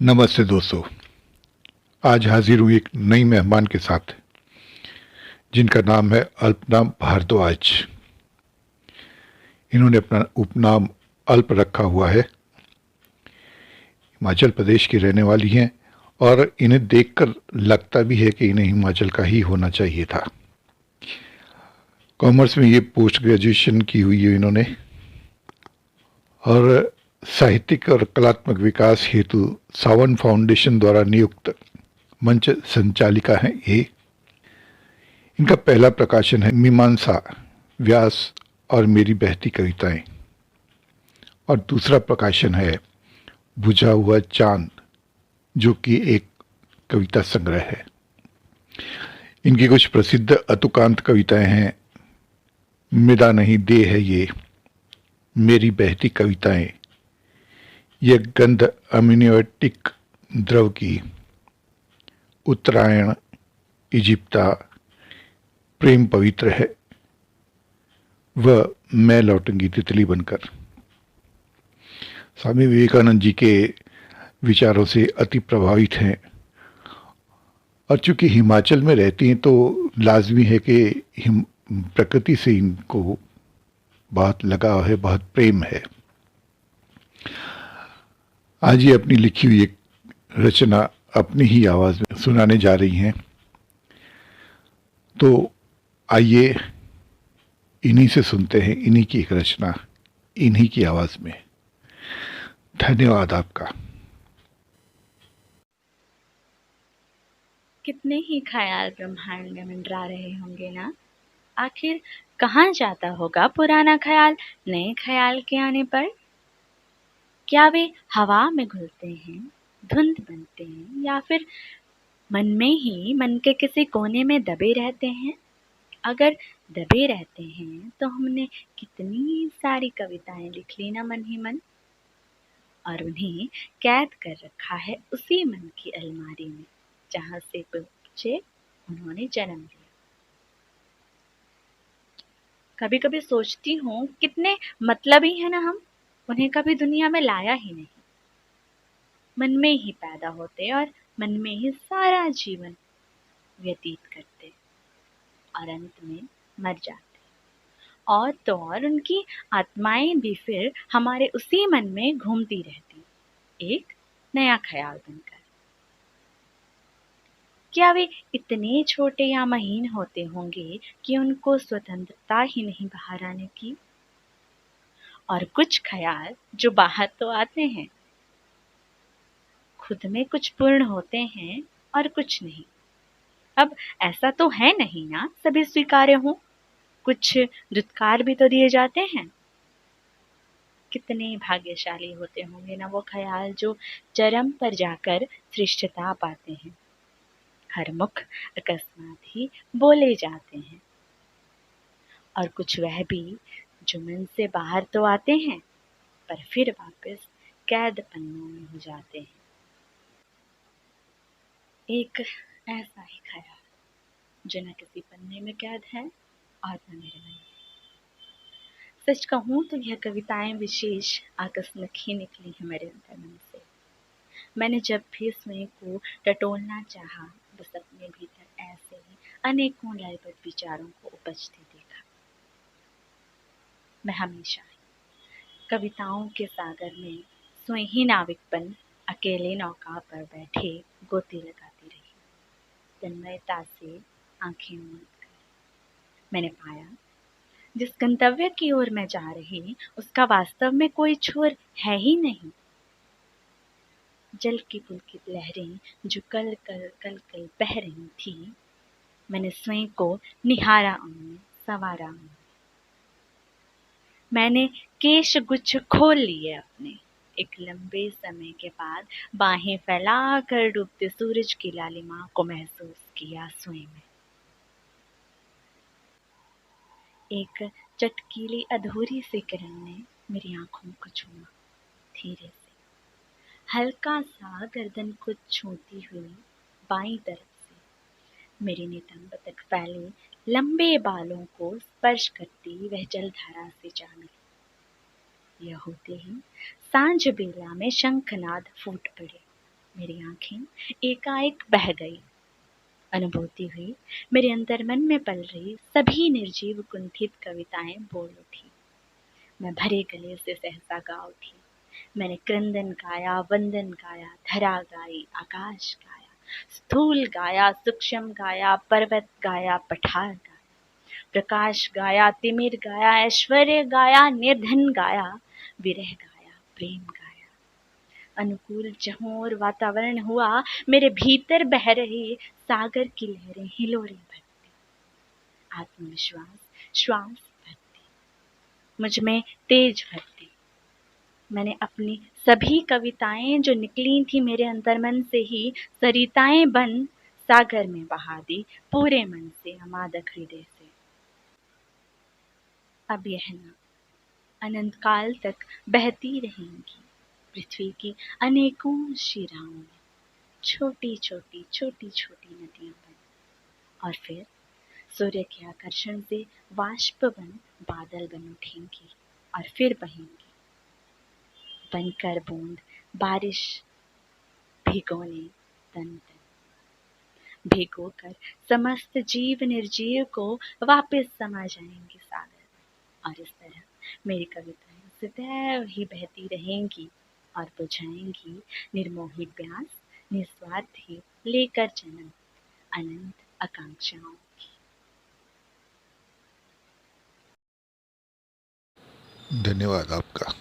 नमस्ते दोस्तों। आज हाजिर हूँ एक नई मेहमान के साथ जिनका नाम है अल्पना भारद्वाज। इन्होंने अपना उपनाम अल्प रखा हुआ है। हिमाचल प्रदेश की रहने वाली हैं और इन्हें देखकर लगता भी है कि इन्हें हिमाचल का ही होना चाहिए था। कॉमर्स में ये पोस्ट ग्रेजुएशन की हुई है इन्होंने और साहित्यिक और कलात्मक विकास हेतु सावन फाउंडेशन द्वारा नियुक्त मंच संचालिका हैं ये। इनका पहला प्रकाशन है मीमांसा, व्यास और मेरी बहती कविताएं, और दूसरा प्रकाशन है बुझा हुआ चांद, जो कि एक कविता संग्रह है। इनकी कुछ प्रसिद्ध अतुकांत कविताएं हैं मिदा नहीं दे है ये, मेरी बहती कविताएं, ये गंध अम्नियोटिक द्रव की, उत्तरायण, इजिप्ता, प्रेम पवित्र है, वह मैं लौटूंगी तितली बनकर। स्वामी विवेकानंद जी के विचारों से अति प्रभावित हैं और चूंकि हिमाचल में रहती हैं तो लाजमी है कि प्रकृति से इनको बहुत लगाव है, बहुत प्रेम है। आज ये अपनी लिखी हुई एक रचना अपनी ही आवाज में सुनाने जा रही हैं, तो आइए इन्हीं से सुनते हैं इन्हीं की एक रचना इन्हीं की आवाज में। धन्यवाद आपका। कितने ही ख्याल ब्रह्मांड में मंडरा रहे होंगे ना। आखिर कहाँ जाता होगा पुराना ख्याल नए ख्याल के आने पर? क्या वे हवा में घुलते हैं, धुंध बनते हैं, या फिर मन में ही मन के किसी कोने में दबे रहते हैं? अगर दबे रहते हैं तो हमने कितनी सारी कविताएं लिख ली ना मन ही मन, और उन्हें कैद कर रखा है उसी मन की अलमारी में जहां से बच्चे उन्होंने जन्म लिया। कभी कभी सोचती हूँ कितने मतलबी है ना हम, उन्हें कभी दुनिया में लाया ही नहीं। मन में ही पैदा होते और मन में ही सारा जीवन व्यतीत करते और अंत में मर जाते। और तो और उनकी आत्माएं भी फिर हमारे उसी मन में घूमती रहती, एक नया ख्याल बनकर। क्या वे इतने छोटे या महीन होते होंगे कि उनको स्वतंत्रता ही नहीं बाहर आने की? और कुछ ख्याल जो बाहर तो आते हैं, खुद में कुछ पूर्ण होते हैं और कुछ नहीं। अब ऐसा तो है नहीं ना सभी स्वीकार्य हों, कुछ दुत्कार भी तो दिए जाते हैं। कितने भाग्यशाली होते होंगे ना वो ख्याल जो चरम पर जाकर श्रेष्ठता पाते हैं। हर मुख अकस्मात ही बोले जाते हैं। और कुछ वह भी जो मन से बाहर तो आते हैं पर फिर वापस कैद पन्नों में हो जाते हैं। एक ऐसा ही ख्याल जो न किसी पन्ने में कैद है और न मेरे मन में। सच कहूँ तो यह कविताएं विशेष आकस्मिक ही निकली है मेरे अंतर्मन से। मैंने जब भी स्वयं को टटोलना चाहा, बस अपने भीतर ऐसे ही अनेकों लयबद्ध विचारों को उपजते देखा। मैं हमेशा कविताओं के सागर में स्वयं ही नाविकपन अकेले नौका पर बैठे गोते लगाती रही, तन्मयता से आंखें मूंद कर। मैंने पाया जिस गंतव्य की ओर मैं जा रही उसका वास्तव में कोई छोर है ही नहीं। जल की पुलकित लहरें जो कल कल कल कल बह रही थी, मैंने स्वयं को निहारा उनमें, संवारा उनमें। मैंने केश गुच्छ खोल लिए अपने, एक लंबे समय के बाद बाहें फैलाकर डूबते सूरज की लालिमा को महसूस किया स्वयं में। एक चटकीली अधूरी सी किरण ने मेरी आंखों को छुआ, धीरे से, हल्का सा गर्दन को छूती हुई बाईं तरफ से मेरे नितंब तक फैले लंबे बालों को स्पर्श करती वह जलधारा से जा मिली। यह होते ही सांझ बेला में शंखनाद फूट पड़े। मेरी आंखें एकाएक बह गई। अनुभूति हुई मेरे अंतर्मन में पल रही सभी निर्जीव कुंठित कविताएं बोल उठी। मैं भरे गले से सहसा गा उठी। मैंने क्रंदन गाया, वंदन गाया, धरा गाई, आकाश गाया, स्थूल गाया, सूक्ष्म गाया, पर्वत गाया, पठार गाया, प्रकाश गाया, तिमिर गाया, ऐश्वर्य गाया, निर्धन गाया, विरह गाया, प्रेम गाया। अनुकूल जहों वातावरण हुआ, मेरे भीतर बह रही सागर की लहरें हिलोरे भरती। आत्मविश्वास श्वास भरती, मुझ में तेज भरती। मैंने अपनी सभी कविताएं जो निकली थी मेरे अंतर्मन से ही सरिताएं बन सागर में बहा दी, पूरे मन से, अमादक हृदय से। अब यह ना अनंत काल तक बहती रहेंगी पृथ्वी की अनेकों शिराओं में, छोटी छोटी छोटी छोटी नदियां बन, और फिर सूर्य के आकर्षण से वाष्प बन बादल बन उठेंगी और फिर बहेंगी, बनकर बूंद बारिश भिगोने तन तन, भिगोकर समस्त जीव निर्जीव को वापस समा जाएंगे सागर में। और इस तरह मेरी कविताएं सदैव ही बहती रहेंगी और बुझाएंगी निर्मोही प्यास, निस्वार्थी लेकर जन्म अनंत आकांक्षाओं की। धन्यवाद आपका।